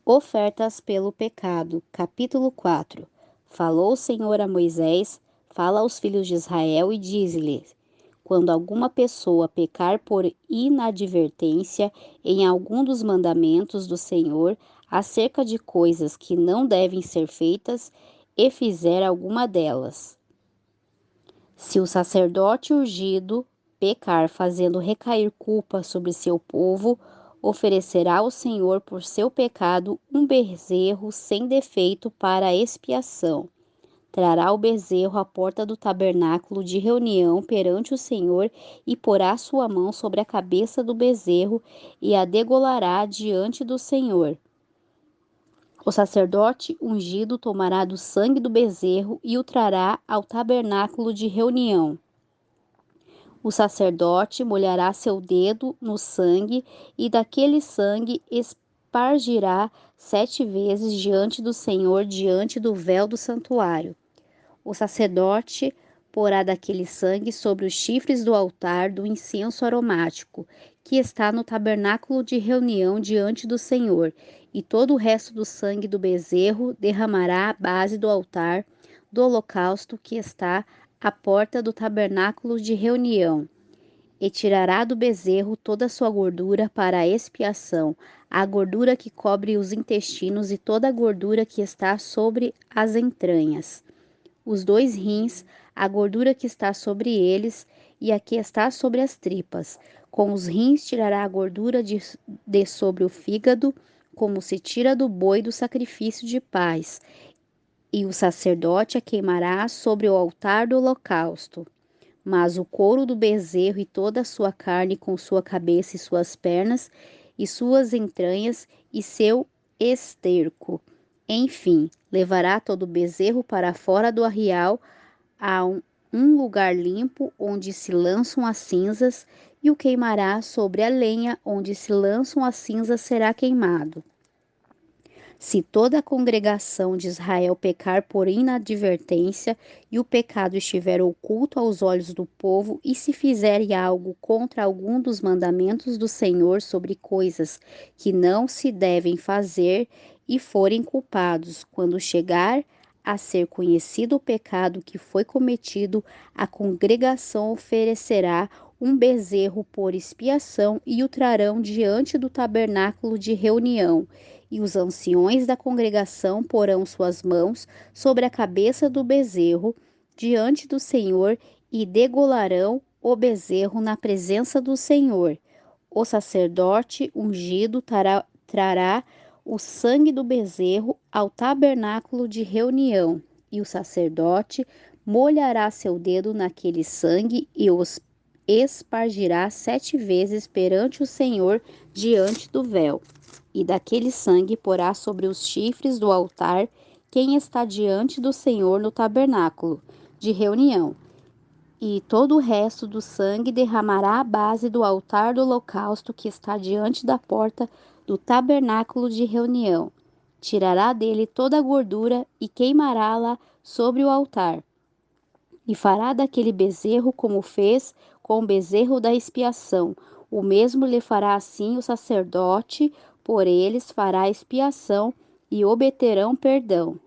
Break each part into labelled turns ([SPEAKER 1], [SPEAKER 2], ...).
[SPEAKER 1] Ofertas pelo pecado. Capítulo 4. Falou o Senhor a Moisés, fala aos filhos de Israel e diz-lhes: quando alguma pessoa pecar por inadvertência em algum dos mandamentos do Senhor acerca de coisas que não devem ser feitas e fizer alguma delas. Se o sacerdote ungido pecar fazendo recair culpa sobre seu povo, oferecerá ao Senhor por seu pecado um bezerro sem defeito para a expiação. Trará o bezerro à porta do tabernáculo de reunião perante o Senhor e porá sua mão sobre a cabeça do bezerro e a degolará diante do Senhor. O sacerdote ungido tomará do sangue do bezerro e o trará ao tabernáculo de reunião. O sacerdote molhará seu dedo no sangue e daquele sangue espargirá 7 vezes diante do Senhor, diante do véu do santuário. O sacerdote porá daquele sangue sobre os chifres do altar do incenso aromático, que está no tabernáculo de reunião diante do Senhor, e todo o resto do sangue do bezerro derramará à base do altar do holocausto que está à porta do tabernáculo de reunião. E tirará do bezerro toda a sua gordura para a expiação, a gordura que cobre os intestinos e toda a gordura que está sobre as entranhas, os 2 rins, a gordura que está sobre eles e a que está sobre as tripas. Com os rins tirará a gordura de sobre o fígado, como se tira do boi do sacrifício de paz, e o sacerdote a queimará sobre o altar do holocausto. Mas o couro do bezerro e toda a sua carne, com sua cabeça e suas pernas, e suas entranhas, e seu esterco. Enfim, levará todo o bezerro para fora do arraial, a um lugar limpo, onde se lançam as cinzas, e o queimará sobre a lenha, onde se lançam as cinzas será queimado. Se toda a congregação de Israel pecar por inadvertência, e o pecado estiver oculto aos olhos do povo, e se fizerem algo contra algum dos mandamentos do Senhor sobre coisas que não se devem fazer, e forem culpados, quando chegar a ser conhecido o pecado que foi cometido, a congregação oferecerá um bezerro por expiação e o trarão diante do tabernáculo de reunião. E os anciões da congregação porão suas mãos sobre a cabeça do bezerro diante do Senhor e degolarão o bezerro na presença do Senhor. O sacerdote ungido trará o sangue do bezerro ao tabernáculo de reunião, e o sacerdote molhará seu dedo naquele sangue e os espargirá 7 vezes perante o Senhor diante do véu. E daquele sangue porá sobre os chifres do altar quem está diante do Senhor no tabernáculo de reunião. E todo o resto do sangue derramará à base do altar do holocausto que está diante da porta do tabernáculo de reunião. Tirará dele toda a gordura e queimará-la sobre o altar. E fará daquele bezerro como fez com o bezerro da expiação. O mesmo lhe fará assim o sacerdote, por eles fará expiação e obterão perdão.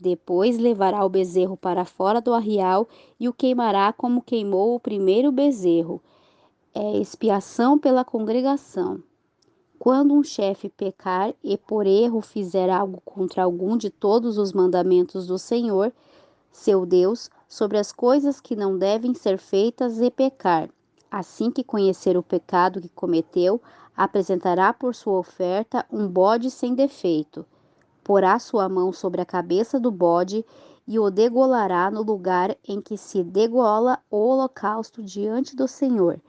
[SPEAKER 1] Depois levará o bezerro para fora do arraial e o queimará como queimou o primeiro bezerro. É expiação pela congregação. Quando um chefe pecar e por erro fizer algo contra algum de todos os mandamentos do Senhor, seu Deus, sobre as coisas que não devem ser feitas e pecar, assim que conhecer o pecado que cometeu, apresentará por sua oferta um bode sem defeito. Porá sua mão sobre a cabeça do bode e o degolará no lugar em que se degola o holocausto diante do Senhor.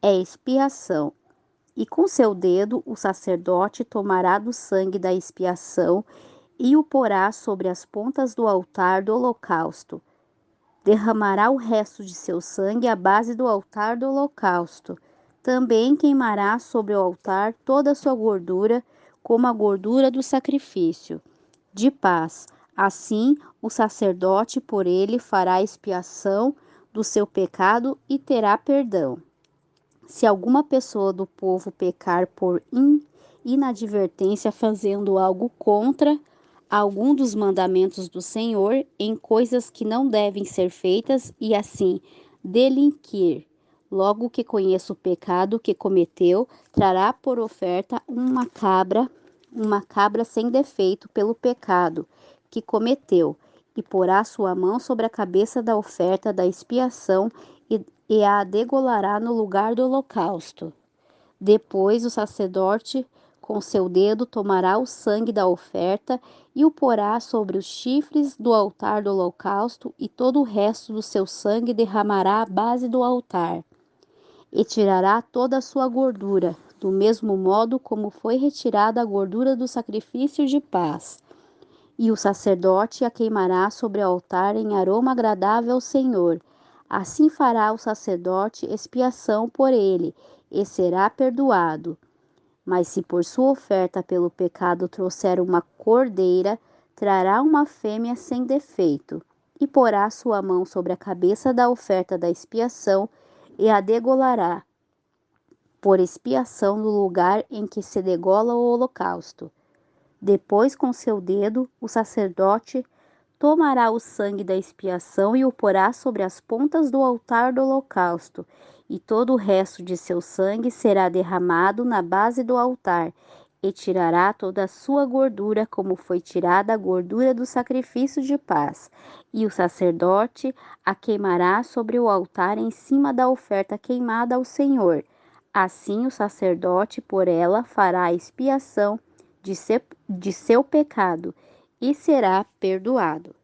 [SPEAKER 1] É expiação. E com seu dedo o sacerdote tomará do sangue da expiação e o porá sobre as pontas do altar do holocausto. Derramará o resto de seu sangue à base do altar do holocausto. Também queimará sobre o altar toda a sua gordura, como a gordura do sacrifício de paz. Assim, o sacerdote por ele fará expiação do seu pecado e terá perdão. Se alguma pessoa do povo pecar por inadvertência fazendo algo contra algum dos mandamentos do Senhor em coisas que não devem ser feitas e assim delinquir. Logo que conheça o pecado que cometeu, trará por oferta uma cabra sem defeito pelo pecado que cometeu, e porá sua mão sobre a cabeça da oferta da expiação e a degolará no lugar do holocausto. Depois o sacerdote, com seu dedo, tomará o sangue da oferta e o porá sobre os chifres do altar do holocausto, e todo o resto do seu sangue derramará à base do altar. E tirará toda a sua gordura, do mesmo modo como foi retirada a gordura do sacrifício de paz. E o sacerdote a queimará sobre o altar em aroma agradável ao Senhor. Assim fará o sacerdote expiação por ele, e será perdoado. Mas se por sua oferta pelo pecado trouxer uma cordeira, trará uma fêmea sem defeito, e porá sua mão sobre a cabeça da oferta da expiação, e a degolará por expiação no lugar em que se degola o holocausto. Depois, com seu dedo, o sacerdote tomará o sangue da expiação e o porá sobre as pontas do altar do holocausto, e todo o resto de seu sangue será derramado na base do altar, e tirará toda a sua gordura, como foi tirada a gordura do sacrifício de paz. E o sacerdote a queimará sobre o altar em cima da oferta queimada ao Senhor. Assim o sacerdote por ela fará expiação de seu pecado e será perdoado.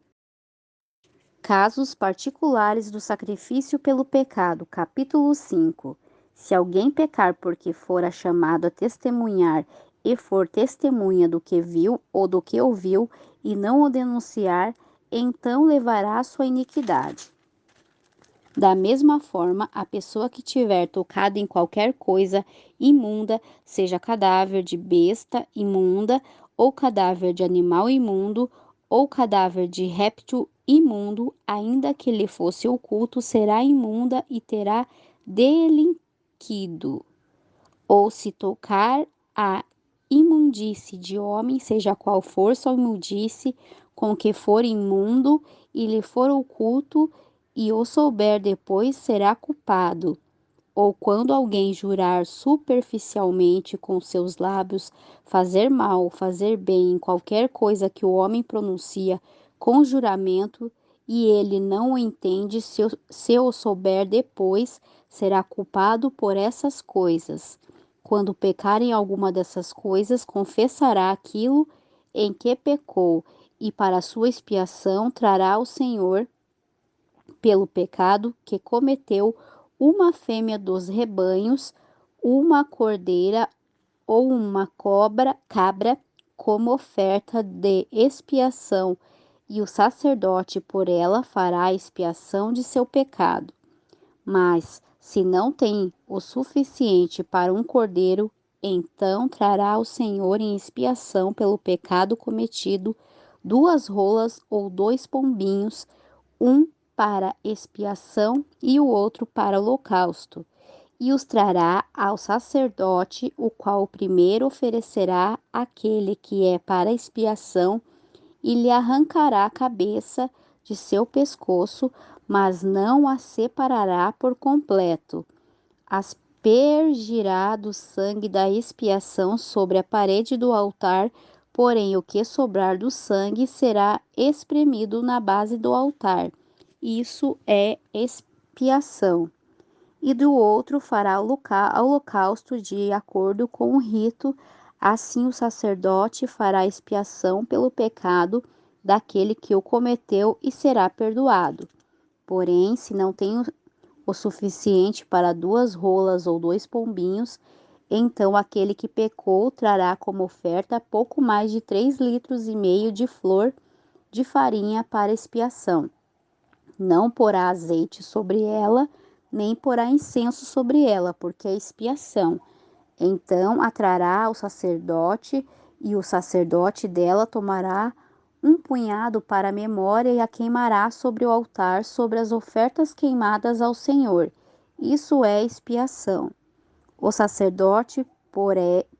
[SPEAKER 1] Casos particulares do sacrifício pelo pecado, capítulo 5. Se alguém pecar porque fora chamado a testemunhar e for testemunha do que viu ou do que ouviu e não o denunciar, então levará a sua iniquidade. Da mesma forma, a pessoa que tiver tocado em qualquer coisa imunda, seja cadáver de besta imunda, ou cadáver de animal imundo, ou cadáver de réptil imundo, ainda que lhe fosse oculto, será imunda e terá delinquido. Ou se tocar a imundície de homem, seja qual for sua imundície, com que for imundo e lhe for oculto, e o souber depois, será culpado. Ou quando alguém jurar superficialmente com seus lábios, fazer mal ou fazer bem em qualquer coisa que o homem pronuncia com juramento, e ele não o entende, se o souber depois, será culpado por essas coisas. Quando pecar em alguma dessas coisas, confessará aquilo em que pecou, e para sua expiação trará ao Senhor, pelo pecado que cometeu, uma fêmea dos rebanhos, uma cordeira ou uma cabra, como oferta de expiação, e o sacerdote por ela fará a expiação de seu pecado. Mas, se não tem o suficiente para um cordeiro, então trará ao Senhor em expiação pelo pecado cometido 2 rolas ou 2 pombinhos, um para expiação e o outro para holocausto, e os trará ao sacerdote, o qual primeiro oferecerá aquele que é para expiação, e lhe arrancará a cabeça de seu pescoço, mas não a separará por completo. Aspergirá do sangue da expiação sobre a parede do altar, porém o que sobrar do sangue será espremido na base do altar. Isso é expiação. E do outro fará holocausto de acordo com o rito. Assim o sacerdote fará expiação pelo pecado daquele que o cometeu e será perdoado. Porém, se não tem o suficiente para 2 rolas ou 2 pombinhos, então aquele que pecou trará como oferta pouco mais de 3,5 litros de flor de farinha para expiação. Não porá azeite sobre ela, nem porá incenso sobre ela, porque é expiação. Então a trará ao sacerdote, e o sacerdote dela tomará um punhado para a memória e a queimará sobre o altar, sobre as ofertas queimadas ao Senhor. Isso é expiação. O sacerdote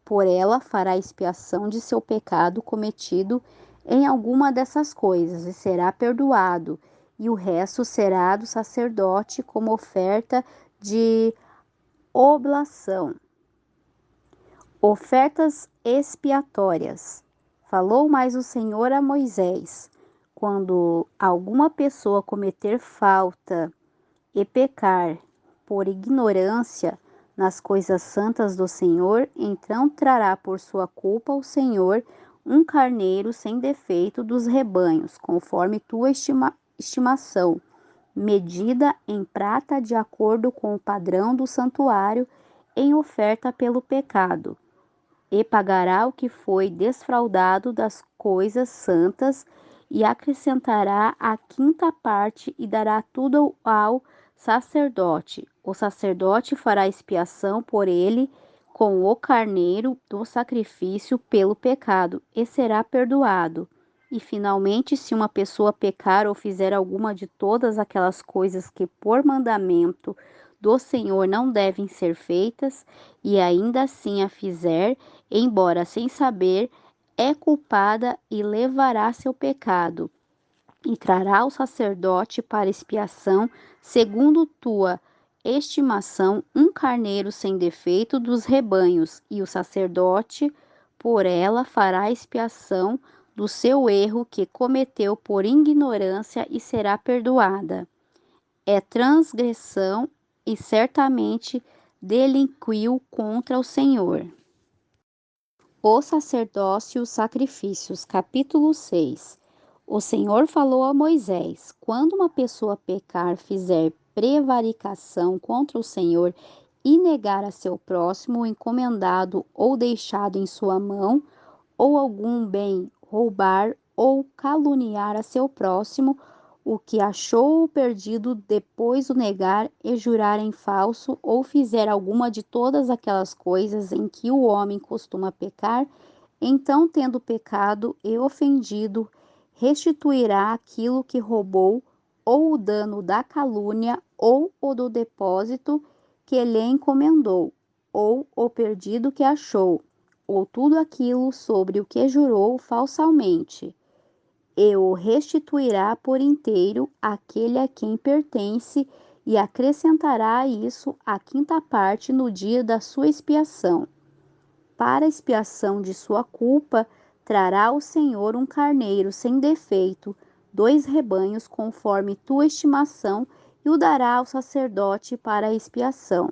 [SPEAKER 1] Por ela fará expiação de seu pecado cometido em alguma dessas coisas, e será perdoado, e o resto será do sacerdote como oferta de oblação. Ofertas expiatórias. Falou mais o Senhor a Moisés: quando alguma pessoa cometer falta e pecar por ignorância nas coisas santas do Senhor, então trará por sua culpa ao Senhor um carneiro sem defeito dos rebanhos, conforme tua estimação, medida em prata de acordo com o padrão do santuário, em oferta pelo pecado. E pagará o que foi desfraudado das coisas santas, e acrescentará a quinta parte, e dará tudo ao sacerdote. O sacerdote fará expiação por ele com o carneiro do sacrifício pelo pecado, e será perdoado. E finalmente, se uma pessoa pecar ou fizer alguma de todas aquelas coisas que por mandamento do Senhor não devem ser feitas, e ainda assim a fizer, embora sem saber, é culpada e levará seu pecado, e trará ao sacerdote para expiação, segundo tua estimação, um carneiro sem defeito dos rebanhos, e o sacerdote por ela fará expiação do seu erro que cometeu por ignorância, e será perdoada. É transgressão, e certamente delinquiu contra o Senhor. O sacerdócio e os sacrifícios. Capítulo 6. O Senhor falou a Moisés: quando uma pessoa pecar, fizer prevaricação contra o Senhor e negar a seu próximo o encomendado ou deixado em sua mão, ou algum bem roubar ou caluniar a seu próximo, o que achou perdido, depois o negar e jurar em falso, ou fizer alguma de todas aquelas coisas em que o homem costuma pecar, então, tendo pecado e ofendido, restituirá aquilo que roubou, ou o dano da calúnia, ou o do depósito que lhe encomendou, ou o perdido que achou, ou tudo aquilo sobre o que jurou falsamente, e o restituirá por inteiro àquele a quem pertence, e acrescentará a isso a quinta parte no dia da sua expiação. Para a expiação de sua culpa, trará ao Senhor um carneiro sem defeito, 2 rebanhos conforme tua estimação, e o dará ao sacerdote para a expiação.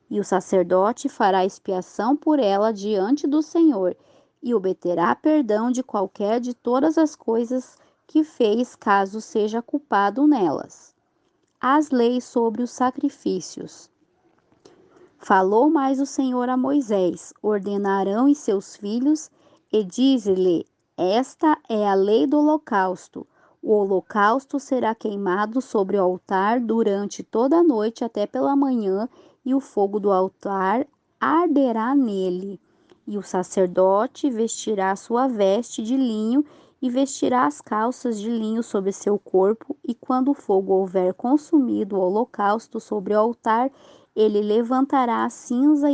[SPEAKER 1] E o sacerdote fará expiação por ela diante do Senhor, e obterá perdão de qualquer de todas as coisas que fez, caso seja culpado nelas. As leis sobre os sacrifícios. Falou mais o Senhor a Moisés: ordenarão e seus filhos, e diz-lhe: esta é a lei do holocausto. O holocausto será queimado sobre o altar durante toda a noite até pela manhã, e o fogo do altar arderá nele. E o sacerdote vestirá sua veste de linho, e vestirá as calças de linho sobre seu corpo, e quando o fogo houver consumido o holocausto sobre o altar, ele levantará a cinza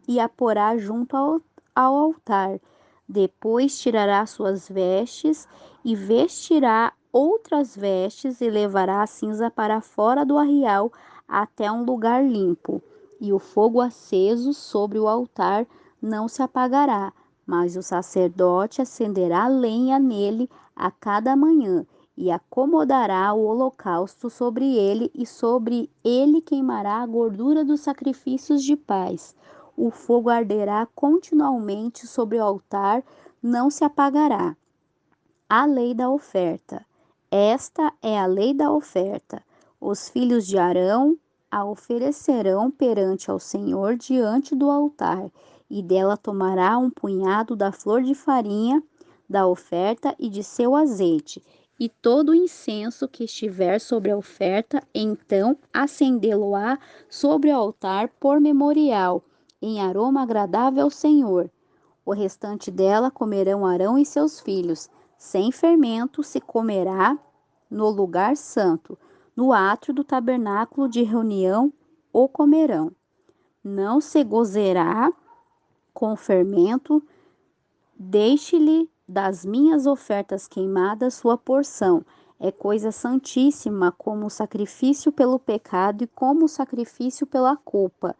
[SPEAKER 1] e a porá junto ao altar. Depois tirará suas vestes e vestirá outras vestes, e levará a cinza para fora do arraial até um lugar limpo. E o fogo aceso sobre o altar não se apagará, mas o sacerdote acenderá lenha nele a cada manhã, e acomodará o holocausto sobre ele, e sobre ele queimará a gordura dos sacrifícios de paz. O fogo arderá continuamente sobre o altar, não se apagará. A lei da oferta. Esta é a lei da oferta. Os filhos de Arão a oferecerão perante ao Senhor diante do altar, e dela tomará um punhado da flor de farinha da oferta e de seu azeite, e todo o incenso que estiver sobre a oferta, então acendê-lo-á sobre o altar por memorial, em aroma agradável ao Senhor. O restante dela comerão Arão e seus filhos, sem fermento se comerá no lugar santo, no átrio do tabernáculo de reunião o comerão. Não se gozerá com fermento, deixe-lhe das minhas ofertas queimadas sua porção. É coisa santíssima, como o sacrifício pelo pecado e como o sacrifício pela culpa.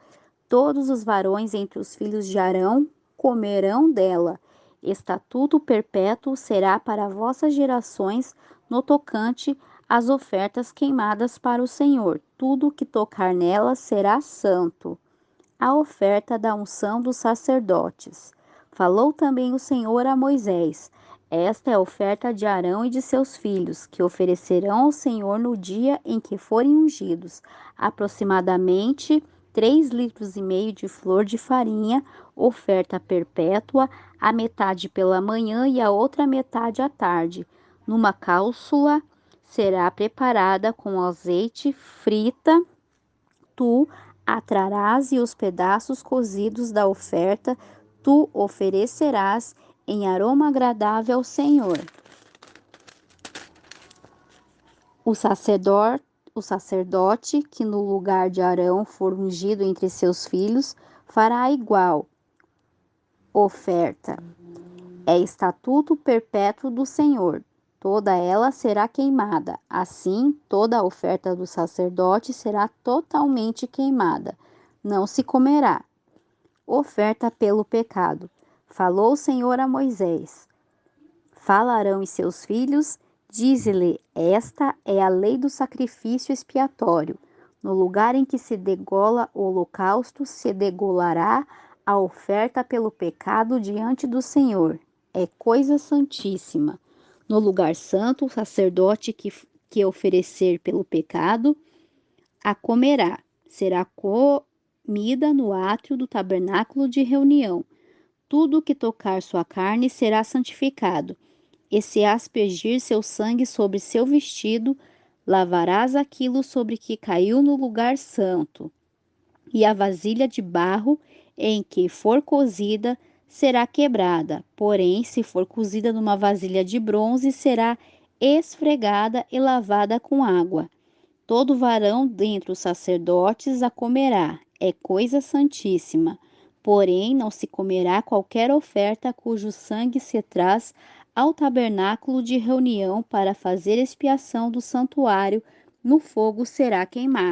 [SPEAKER 1] Todos os varões entre os filhos de Arão comerão dela. Estatuto perpétuo será para vossas gerações no tocante às ofertas queimadas para o Senhor. Tudo que tocar nela será santo. A oferta da unção dos sacerdotes. Falou também o Senhor a Moisés: esta é a oferta de Arão e de seus filhos, que oferecerão ao Senhor no dia em que forem ungidos, aproximadamente 3,5 litros de flor de farinha, oferta perpétua, a metade pela manhã e a outra metade à tarde. Numa cápsula será preparada com azeite, frita. Tu a trarás e os pedaços cozidos da oferta tu oferecerás em aroma agradável ao Senhor. O sacerdote que no lugar de Arão for ungido entre seus filhos fará igual oferta. É estatuto perpétuo do Senhor. Toda ela será queimada. Assim, toda a oferta do sacerdote será totalmente queimada. Não se comerá. Oferta pelo pecado. Falou o Senhor a Moisés: fala Arão e seus filhos, dize-lhe: esta é a lei do sacrifício expiatório. No lugar em que se degola o holocausto, se degolará a oferta pelo pecado diante do Senhor. É coisa santíssima. No lugar santo, o sacerdote que oferecer pelo pecado, a comerá. Será comida no átrio do tabernáculo de reunião. Tudo que tocar sua carne será santificado. E se aspergir seu sangue sobre seu vestido, lavarás aquilo sobre que caiu no lugar santo. E a vasilha de barro em que for cozida será quebrada, porém, se for cozida numa vasilha de bronze, será esfregada e lavada com água. Todo varão dentre os sacerdotes a comerá, é coisa santíssima. Porém, não se comerá qualquer oferta cujo sangue se traz ao tabernáculo de reunião para fazer expiação do santuário, no fogo será queimado.